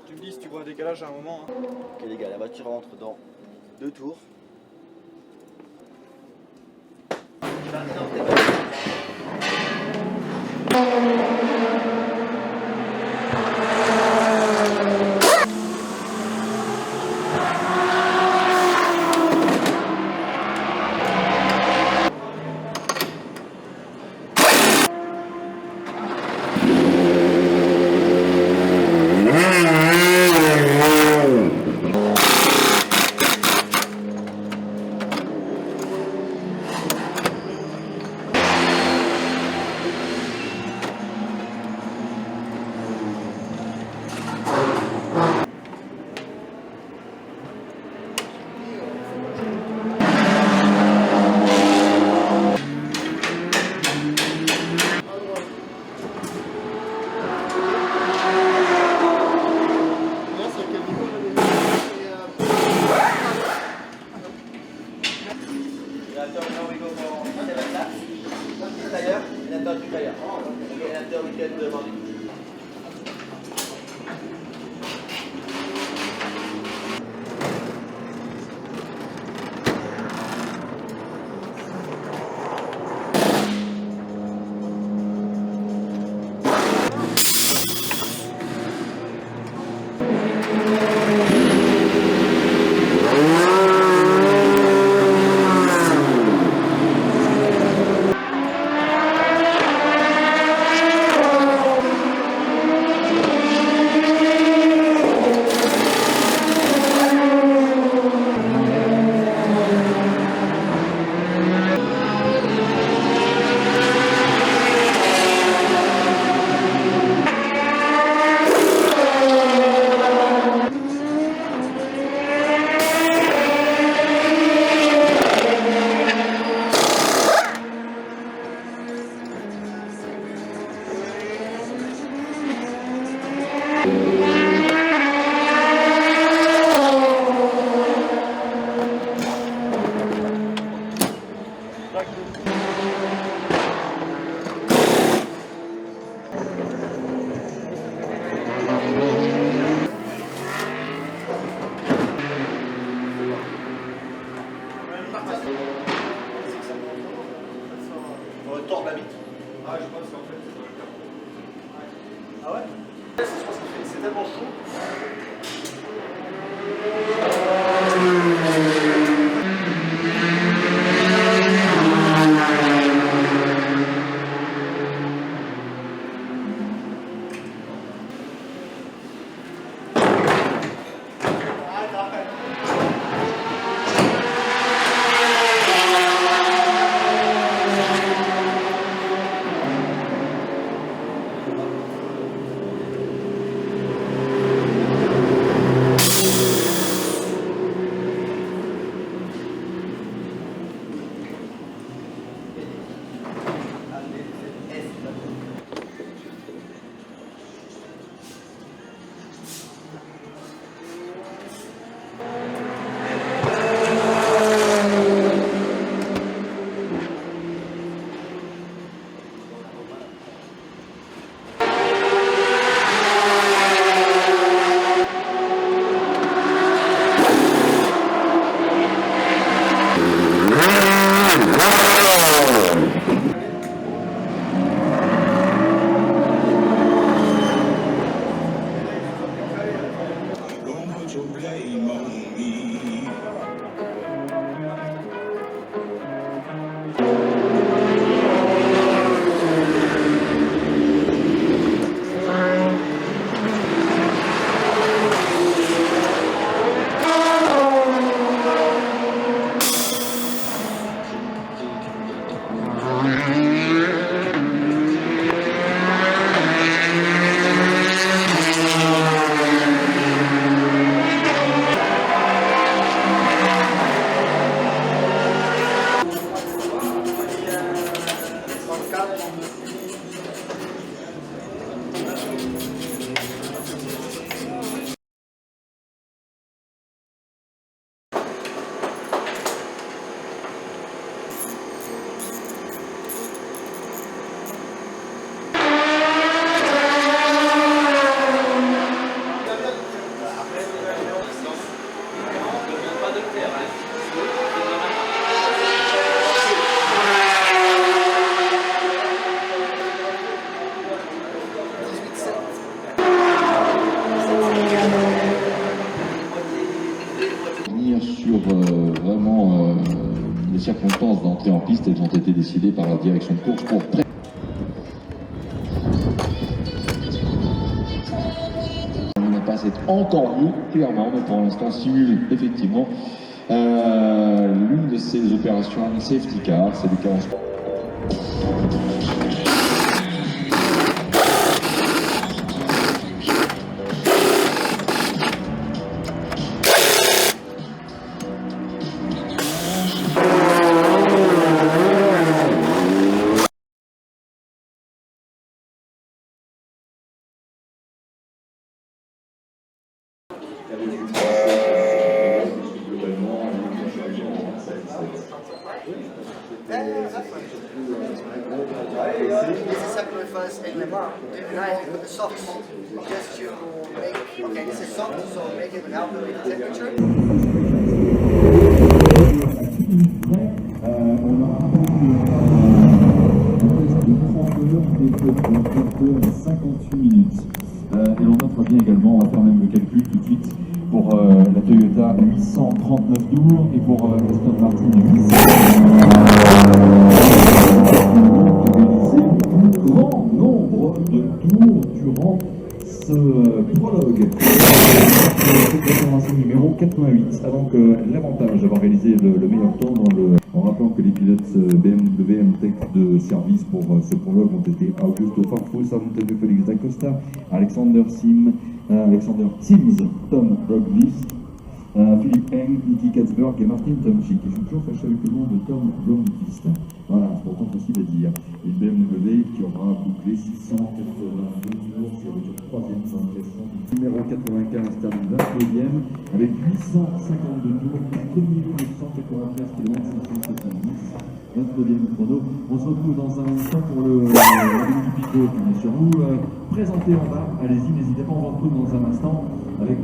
Tu me dis si tu vois un décalage à un moment. Hein. Ok les gars, la voiture rentre dans 2 tours. Tordre la vitre. Ah, je pense qu'en fait, c'est dans le cas. Ah ouais? Je pense que c'est tellement chaud. circonstances d'entrée en piste, elles ont été décidées par la direction de course pour c'est encore mieux, clairement, mais pour l'instant simule effectivement l'une de ces opérations safety car, c'est le cas en ce moment. It's a sacrifice in the mouth. Nice with the socks. Just to make, okay, this is soft, so make it help with the temperature. De 58 minutes. Et l'on notera bien également, on va faire même le calcul tout de suite, pour la Toyota 839 tours et pour l'Aston Martin 800. Grand nombre de tours durant ce prologue. Cette déclaration numéro 88 a donc l'avantage d'avoir réalisé le meilleur temps en rappelant que les pilotes BMW M-Tech de service pour ce prologue ont été Augusto Farfus, Antonio Félix da Costa, Alexander Sims, Tom Roglic, Philippe Eng, Niki Katzberg et Martin Tomczyk. Je suis toujours fâché avec le nom de Tom Blomqvist. Voilà, c'est pourtant facile à dire. Une BMW qui aura bouclé 682 tours sur le troisième dans le classement. Numéro 95 termine 29e avec 852 tours, 4 993 km 570. 29e chrono. On se retrouve dans un instant pour le du Pico qui est sur vous. Présenté en bas, allez-y, n'hésitez pas, on se retrouve dans un instant avec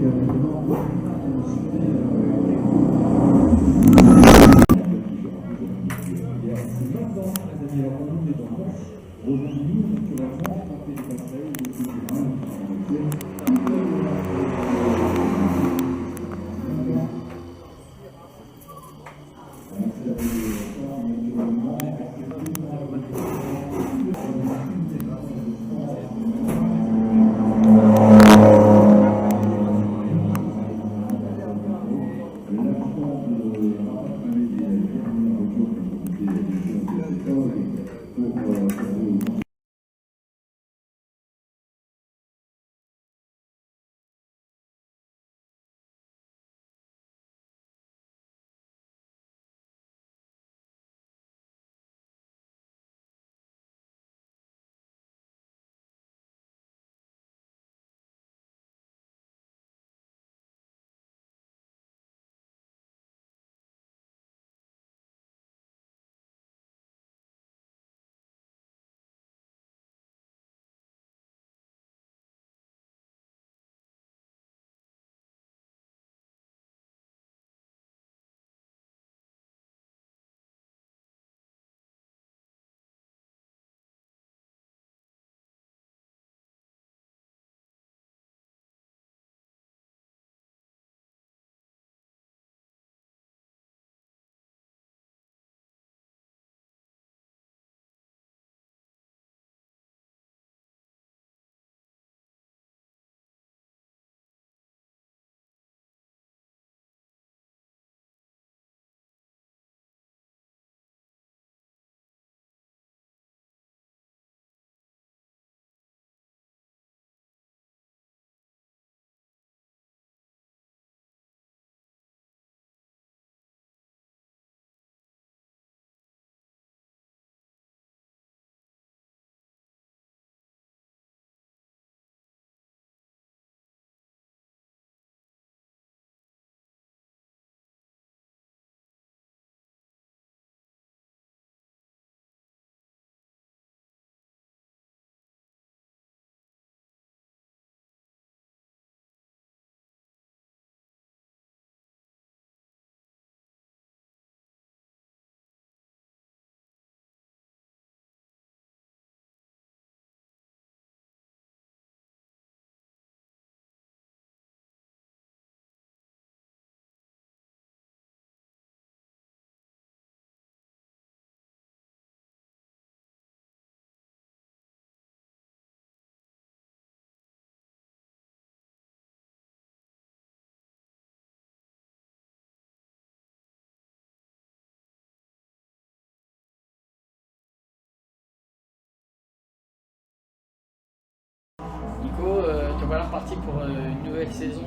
voilà reparti pour une nouvelle saison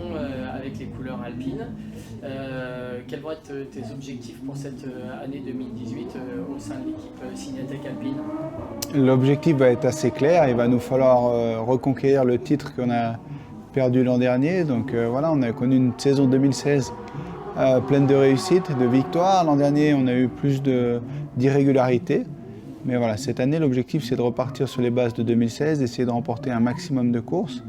avec les couleurs alpines. Quels vont être tes objectifs pour cette année 2018 au sein de l'équipe Signatech Alpine? L'objectif va être assez clair, il va nous falloir reconquérir le titre qu'on a perdu l'an dernier. Donc voilà, on a connu une saison 2016 pleine de réussites, de victoires. L'an dernier, on a eu plus d'irrégularités. Mais voilà, cette année, l'objectif, c'est de repartir sur les bases de 2016, d'essayer de remporter un maximum de courses.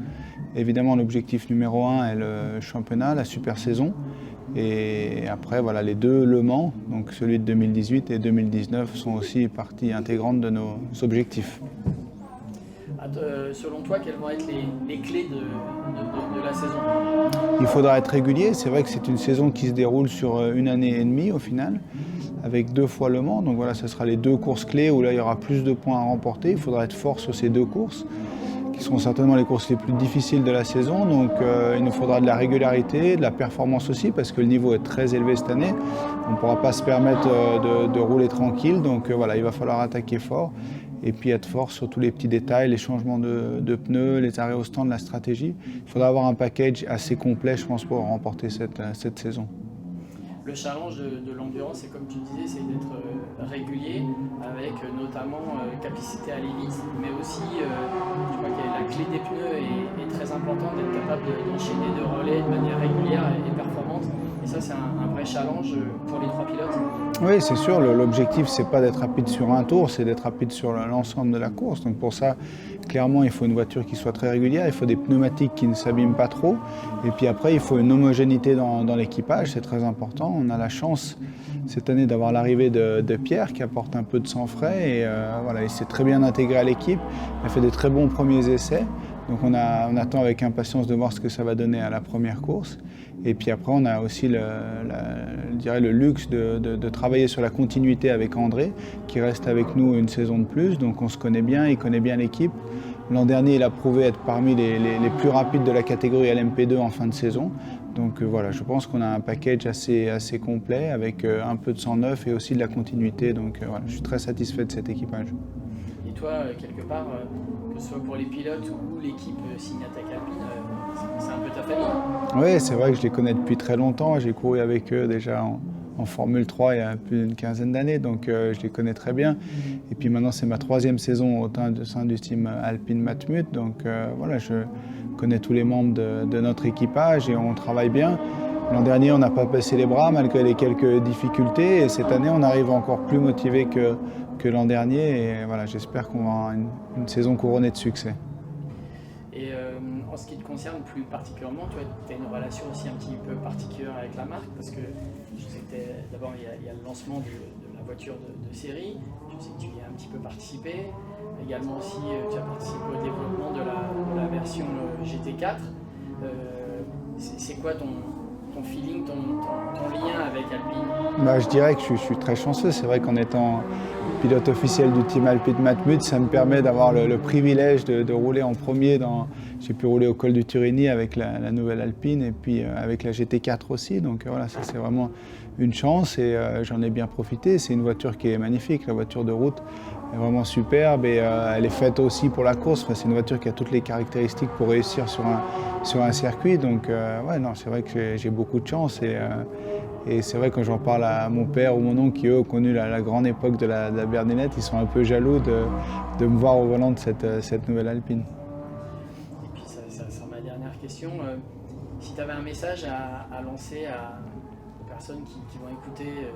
Évidemment, l'objectif numéro 1 est le championnat, la super saison. Et après, voilà, les deux Le Mans, donc celui de 2018 et 2019, sont aussi partie intégrante de nos objectifs. Selon toi, quelles vont être les clés de la saison? Il faudra être régulier. C'est vrai que c'est une saison qui se déroule sur une année et demie au final, avec 2 fois Le Mans. Donc voilà, ce sera les 2 courses clés où là, il y aura plus de points à remporter. Il faudra être fort sur ces 2 courses, qui seront certainement les courses les plus difficiles de la saison. Donc il nous faudra de la régularité, de la performance aussi, parce que le niveau est très élevé cette année. On ne pourra pas se permettre de rouler tranquille. Donc voilà, il va falloir attaquer fort. Et puis être fort sur tous les petits détails, les changements de pneus, les arrêts au stand, la stratégie. Il faudra avoir un package assez complet, je pense, pour remporter cette saison. Le challenge de l'endurance, c'est comme tu disais, c'est d'être régulier, avec notamment capacité à aller vite, mais aussi, je crois que la clé des pneus est très importante, d'être capable d'enchaîner de relais de manière régulière et performante. Et ça, c'est un vrai challenge pour les 3 pilotes. Oui, c'est sûr. L'objectif, c'est pas d'être rapide sur un tour, c'est d'être rapide sur l'ensemble de la course. Donc pour ça, clairement, il faut une voiture qui soit très régulière, il faut des pneumatiques qui ne s'abîment pas trop. Et puis après, il faut une homogénéité dans l'équipage, c'est très important. On a la chance cette année d'avoir l'arrivée de Pierre qui apporte un peu de sang frais. Et voilà, il s'est très bien intégré à l'équipe, il a fait des très bons premiers essais. Donc on attend avec impatience de voir ce que ça va donner à la première course. Et puis après, on a aussi je dirais le luxe de travailler sur la continuité avec André, qui reste avec nous une saison de plus. Donc on se connaît bien, il connaît bien l'équipe. L'an dernier, il a prouvé être parmi les plus rapides de la catégorie LMP2 en fin de saison. Donc voilà, je pense qu'on a un package assez complet avec un peu de sang neuf et aussi de la continuité. Donc voilà, je suis très satisfait de cet équipage. Et toi, quelque part, que ce soit pour les pilotes ou l'équipe Signatech Alpine, c'est un peu ta famille? Oui, c'est vrai que je les connais depuis très longtemps. J'ai couru avec eux déjà en Formule 3 il y a plus d'une quinzaine d'années, donc je les connais très bien. Et puis maintenant, c'est ma 3e saison au sein du team Alpine Matmut. Donc voilà, je connais tous les membres de notre équipage et on travaille bien. L'an dernier, on n'a pas baissé les bras malgré les quelques difficultés. Et cette année, on arrive encore plus motivé que l'an dernier. Et voilà, j'espère qu'on va avoir une saison couronnée de succès. Et en ce qui te concerne plus particulièrement, tu as une relation aussi un petit peu particulière avec la marque, parce que je sais que d'abord il y a le lancement de la voiture de série, je sais que tu y as un petit peu participé, également aussi tu as participé au développement de la version GT4. C'est quoi ton feeling, ton lien avec Alpine? Je dirais que je suis très chanceux. C'est vrai qu'en étant pilote officiel du team Alpine Matmut, ça me permet d'avoir le privilège de rouler en premier. J'ai pu rouler au col du Turini avec la nouvelle Alpine et puis avec la GT4 aussi. Donc voilà, ça c'est vraiment une chance et j'en ai bien profité. C'est une voiture qui est magnifique, la voiture de route est vraiment superbe et elle est faite aussi pour la course. Enfin, c'est une voiture qui a toutes les caractéristiques pour réussir sur un circuit. Donc ouais, non, c'est vrai que j'ai beaucoup de chance et c'est vrai que quand j'en parle à mon père ou mon oncle qui eux ont connu la grande époque de la berlinette, ils sont un peu jaloux de me voir au volant de cette nouvelle Alpine. Et puis ça sera ma dernière question. Si tu avais un message à lancer aux personnes qui vont écouter,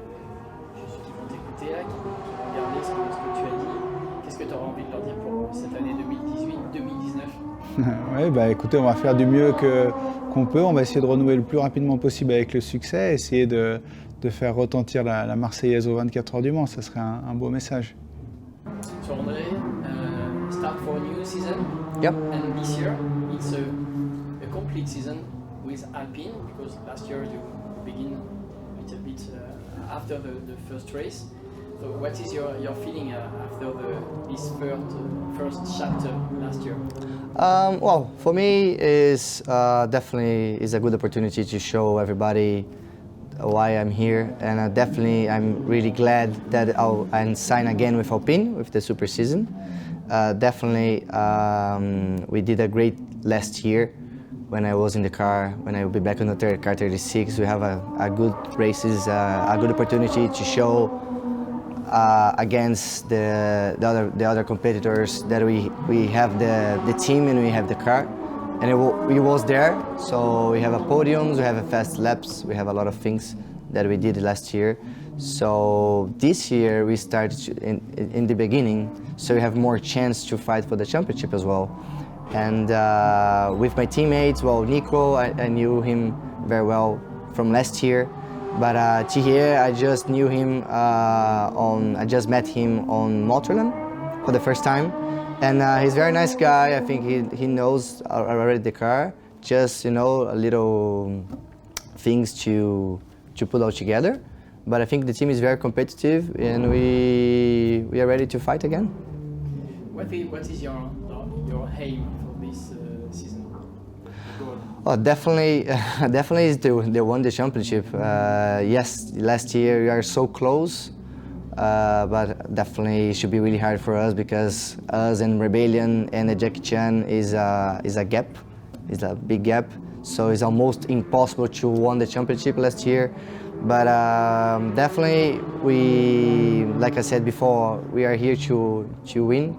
qui vont t'écouter là, qui vont regarder ce que tu as dit, qu'est-ce que tu aurais envie de leur dire pour cette année 2018-2019? Oui, écoutez, on va faire du mieux qu'on peut. On va essayer de renouer le plus rapidement possible avec le succès, essayer de faire retentir la Marseillaise aux 24 heures du Mans. Ça serait un beau message. So André, start for a new season. Yep. And this year it's a complete season with Alpine, because last year you begin a little bit after the first race. So what is your feeling after this first chapter last year? Well, for me, is definitely is a good opportunity to show everybody why I'm here, and definitely I'm really glad that I'll sign again with Alpine with the super season. Definitely, we did a great last year. when I was in the car, when I will be back on the third car 36. We have a good races, a good opportunity to show against the other competitors that we have the team and we have the car. And we was there, so we have a podiums, we have a fast laps, we have a lot of things that we did last year. So this year we started in the beginning, so we have more chance to fight for the championship as well. And with my teammates, well, Nico, I knew him very well from last year, but Thierry, I just knew him I just met him on Montreal for the first time. And he's a very nice guy. I think he knows already the car. Just, you know, a little things to put all together. But I think the team is very competitive and we are ready to fight again. What is your aim for this season? Oh, definitely is they won the championship. Yes, last year we are so close. But definitely it should be really hard for us because us and Rebellion and Jackie Chan is a gap, is a big gap. So it's almost impossible to win the championship last year. But definitely like I said before, we are here to win.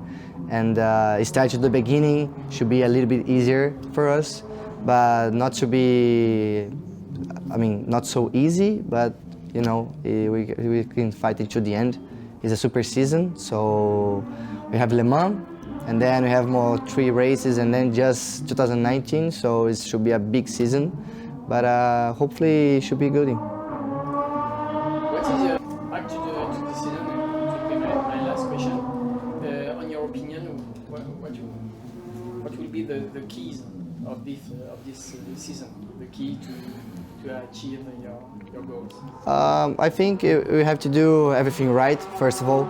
And it starts at the beginning, should be a little bit easier for us, but not to be, not so easy, but you know, we can fight it to the end. It's a super season, so we have Le Mans, and then we have more 3 races, and then just 2019, so it should be a big season, but hopefully it should be good. What is your, back to the season, to be my last question, on your opinion, what will be the keys of this season, the key to achieve your goals? I think we have to do everything right, first of all.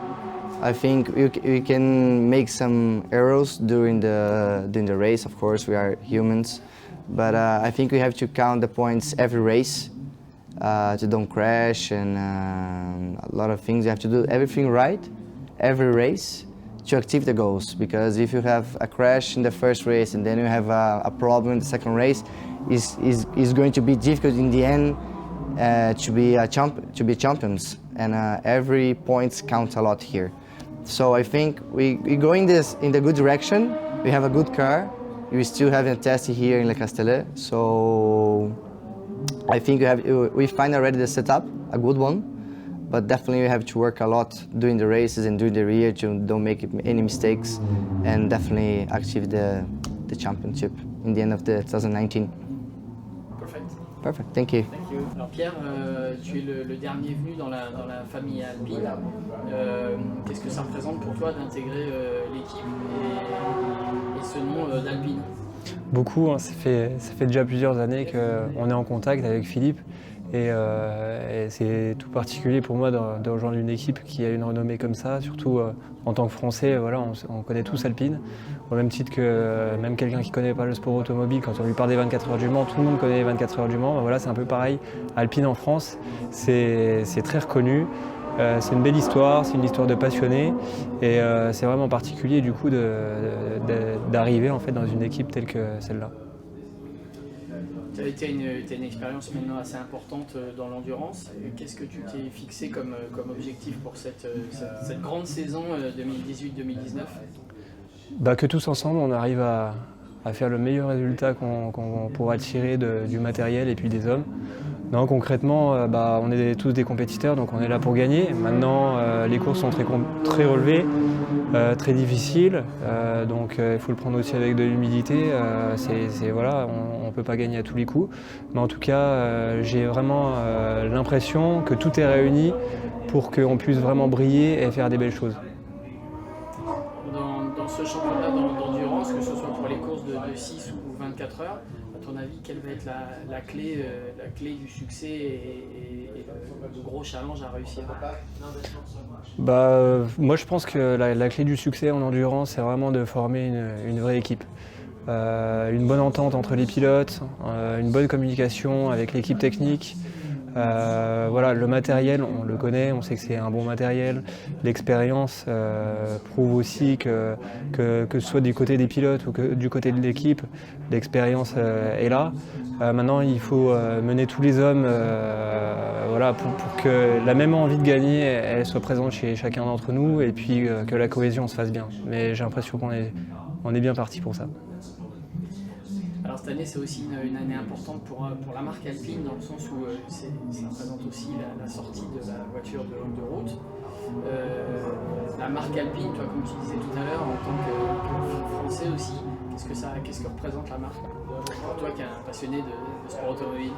I think we can make some errors during the race, of course, we are humans. But I think we have to count the points every race to don't crash and a lot of things. You have to do everything right, every race, to achieve the goals. Because if you have a crash in the first race and then you have a problem in the second race, is going to be difficult in the end to be champions, and every point counts a lot here. So I think we going in the good direction. We have a good car. We still have a test here in Le Castellet. So I think we find already the setup, a good one. But definitely we have to work a lot during the races and during the year to don't make any mistakes, and definitely achieve the championship in the end of the 2019. Perfect, thank you. Thank you. Alors Pierre, tu es le dernier venu dans la famille alpine. Qu'est-ce que ça représente pour toi d'intégrer l'équipe et ce nom d'Alpine? Beaucoup, hein, ça fait déjà plusieurs années qu'on est en contact avec Philippe et c'est tout particulier pour moi de rejoindre une équipe qui a une renommée comme ça, surtout en tant que Français, voilà, on connaît tous Alpine, au même titre que même quelqu'un qui ne connaît pas le sport automobile, quand on lui parle des 24 heures du Mans, tout le monde connaît les 24 heures du Mans, ben voilà, c'est un peu pareil. Alpine en France, c'est très reconnu. C'est une belle histoire, c'est une histoire de passionnés et c'est vraiment particulier du coup d'arriver en fait dans une équipe telle que celle-là. Tu as une expérience maintenant assez importante dans l'endurance. Qu'est-ce que tu t'es fixé comme objectif pour cette grande saison 2018-2019 ? Bah, que tous ensemble on arrive à faire le meilleur résultat qu'on pourra tirer du matériel et puis des hommes. Non, concrètement, on est tous des compétiteurs, donc on est là pour gagner. Maintenant, les courses sont très relevées, très difficiles, donc il faut le prendre aussi avec de l'humilité. Voilà, on ne peut pas gagner à tous les coups. Mais en tout cas, j'ai vraiment l'impression que tout est réuni pour qu'on puisse vraiment briller et faire des belles choses. Dans ce championnat d'endurance, que ce soit pour les courses de 6 ou 24 heures, à ton avis, quelle va être la clé du succès et le gros challenge à réussir? Moi je pense que la clé du succès en endurance, c'est vraiment de former une vraie équipe. Une bonne entente entre les pilotes, une bonne communication avec l'équipe technique, Voilà, le matériel, on le connaît, on sait que c'est un bon matériel. L'expérience prouve aussi que ce soit du côté des pilotes ou que du côté de l'équipe, l'expérience est là. Maintenant, il faut mener tous les hommes voilà, pour que la même envie de gagner elle soit présente chez chacun d'entre nous et puis que la cohésion se fasse bien. Mais j'ai l'impression qu'on est bien parti pour ça. Alors cette année, c'est aussi une année importante pour la marque Alpine, dans le sens où ça représente aussi la sortie de la voiture de route. La marque Alpine, toi, comme tu disais tout à l'heure, en tant que Français aussi, qu'est-ce que représente la marque pour toi qui es un passionné de sport automobile?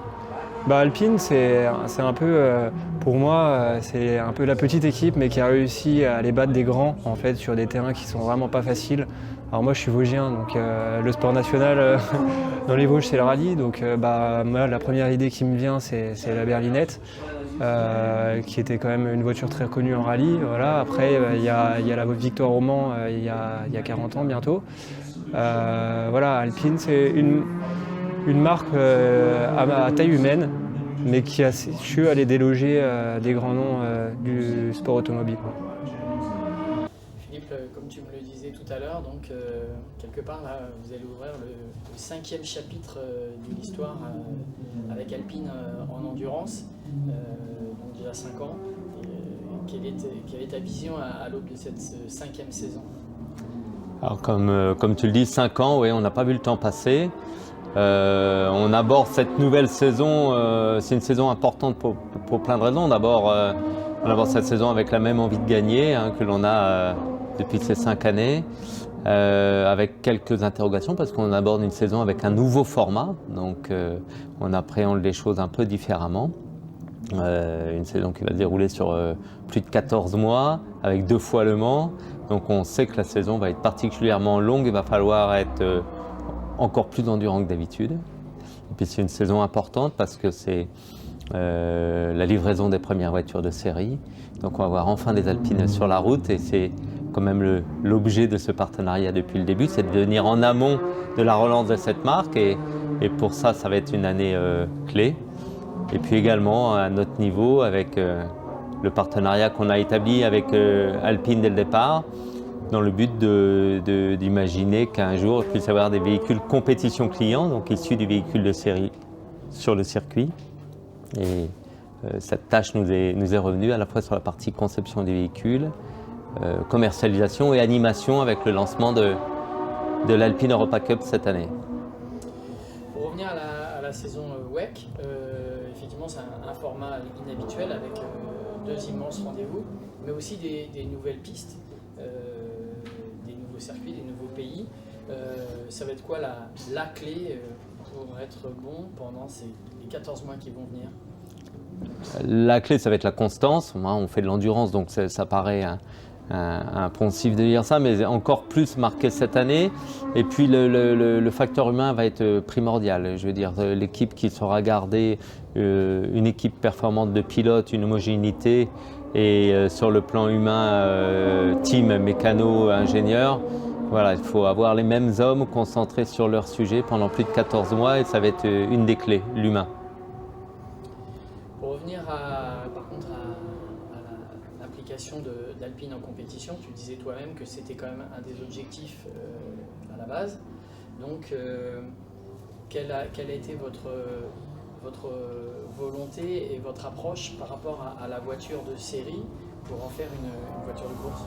Alpine, c'est un peu, pour moi, c'est un peu la petite équipe, mais qui a réussi à aller battre des grands, en fait, sur des terrains qui sont vraiment pas faciles. Alors moi, je suis vosgien, donc le sport national dans les Vosges, c'est le rallye. Donc moi, la première idée qui me vient, c'est la berlinette, qui était quand même une voiture très connue en rallye. Voilà. Après, il y a la victoire au Mans il y a 40 ans bientôt. Voilà, Alpine, c'est une marque à taille humaine, mais qui a su aller déloger des grands noms du sport automobile. Philippe, comme tu me le disais tout à l'heure, donc quelque part là, vous allez ouvrir le 5e chapitre de l'histoire avec Alpine en endurance, donc déjà 5 ans. Quelle est ta vision à l'aube de cette 5e saison? Alors comme tu le dis, 5 ans, oui, on n'a pas vu le temps passer. On aborde cette nouvelle saison, c'est une saison importante pour plein de raisons. D'abord, on aborde cette saison avec la même envie de gagner que l'on a depuis ces 5 années, avec quelques interrogations parce qu'on aborde une saison avec un nouveau format, donc on appréhende les choses un peu différemment. Une saison qui va se dérouler sur plus de 14 mois, avec 2 fois Le Mans, donc on sait que la saison va être particulièrement longue, il va falloir être encore plus endurant que d'habitude. Et puis c'est une saison importante parce que c'est la livraison des premières voitures de série. Donc on va voir enfin des Alpines sur la route et c'est quand même l'objet de ce partenariat depuis le début, c'est de venir en amont de la relance de cette marque et pour ça, ça va être une année clé. Et puis également à notre niveau avec le partenariat qu'on a établi avec Alpine dès le départ, dans le but d'imaginer qu'un jour, il puisse y avoir des véhicules compétition client, donc issus du véhicule de série sur le circuit. Et cette tâche nous est revenue à la fois sur la partie conception du véhicule, commercialisation et animation avec le lancement de l'Alpine Europa Cup cette année. Pour revenir à la saison WEC, effectivement c'est un format inhabituel avec 2 immenses rendez-vous, mais aussi des nouvelles pistes. Des nouveaux circuits, des nouveaux pays. Ça va être quoi la clé pour être bon pendant les 14 mois qui vont venir? La clé, ça va être la constance. On fait de l'endurance, donc ça paraît un poncif de dire ça, mais encore plus marqué cette année. Et puis le facteur humain va être primordial. Je veux dire, l'équipe qui sera gardée, une équipe performante de pilotes, une homogénéité. Et sur le plan humain, team, mécano, ingénieur, voilà, il faut avoir les mêmes hommes concentrés sur leur sujet pendant plus de 14 mois et ça va être une des clés, l'humain. Pour revenir par contre à l'implication d'Alpine en compétition, tu disais toi-même que c'était quand même un des objectifs à la base. Donc, quelle a été votre volonté et votre approche par rapport à la voiture de série pour en faire une voiture de course?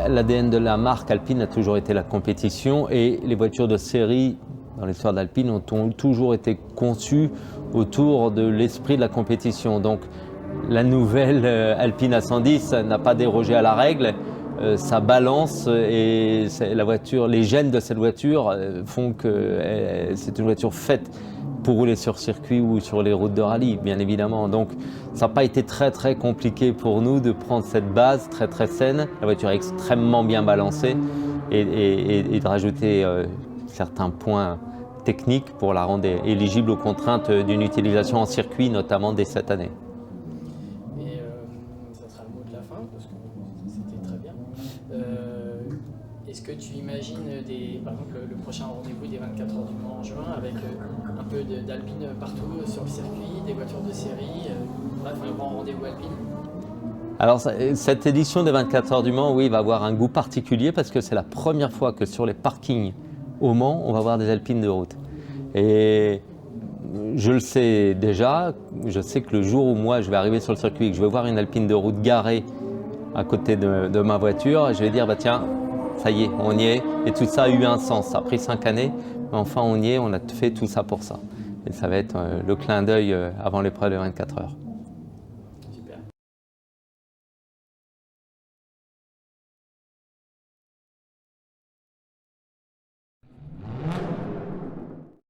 L'ADN de la marque Alpine a toujours été la compétition et les voitures de série dans l'histoire d'Alpine ont toujours été conçues autour de l'esprit de la compétition. Donc la nouvelle Alpine A110 n'a pas dérogé à la règle. Sa balance et la voiture, les gènes de cette voiture font que c'est une voiture faite pour rouler sur circuit ou sur les routes de rallye, bien évidemment. Donc ça n'a pas été très compliqué pour nous de prendre cette base très saine. La voiture est extrêmement bien balancée et de rajouter certains points techniques pour la rendre éligible aux contraintes d'une utilisation en circuit, notamment dès cette année. Et ça sera le mot de la fin, parce que c'était très bien. Est-ce que tu imagines j'imagine, par exemple, le prochain rendez-vous des 24 heures du Mans en juin, avec un peu d'alpine partout sur le circuit, des voitures de série, bref, un grand rendez-vous alpine. Alors cette édition des 24 heures du Mans, oui, va avoir un goût particulier parce que c'est la première fois que sur les parkings au Mans, on va voir des alpines de route. Et je le sais déjà, je sais que le jour où moi je vais arriver sur le circuit et que je vais voir une alpine de route garée à côté de ma voiture, je vais dire bah tiens, ça y est, on y est. Et tout ça a eu un sens, ça a pris 5 années, mais enfin on y est, on a fait tout ça pour ça. Et ça va être le clin d'œil avant l'épreuve de 24 heures.